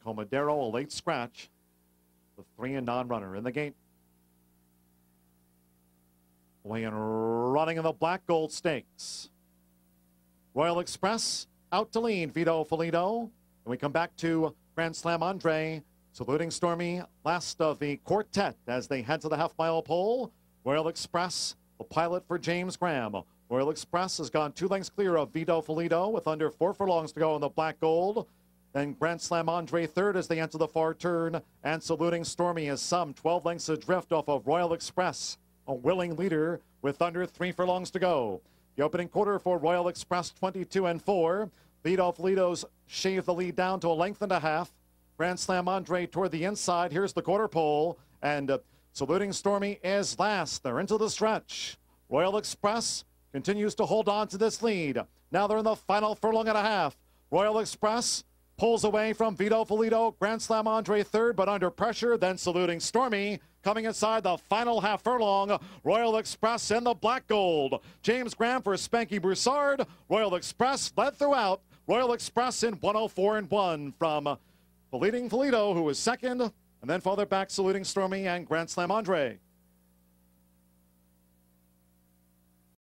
Comadero, a late scratch. The 3 and non-runner in the game. Away and running in the Black Gold Stakes. Royal Express out to lead Vito Felito. And we come back to Grand Slam Andre, saluting Stormy, last of the quartet as they head to the half-mile pole. Royal Express, the pilot for James Graham. Royal Express has gone 2 lengths clear of Vito Felito with under 4 furlongs to go in the Black Gold. Then Grand Slam Andre third as they enter the far turn. And saluting Stormy is some 12 lengths adrift off of Royal Express, a willing leader with under 3 furlongs to go. The opening quarter for Royal Express, 22 and 4. Vito Felito's shaved the lead down to a length and a half. Grand Slam Andre toward the inside. Here's the quarter pole. And saluting Stormy is last. They're into the stretch. Royal Express continues to hold on to this lead. Now they're in the final furlong and a half. Royal Express pulls away from Vito Felito. Grand Slam Andre third, but under pressure. Then saluting Stormy. Coming inside the final half furlong, Royal Express in the Black Gold. James Graham for Spanky Broussard. Royal Express led throughout. Royal Express in 104 and 1 from the leading Felito, who was second, and then farther back saluting Stormy and Grand Slam Andre.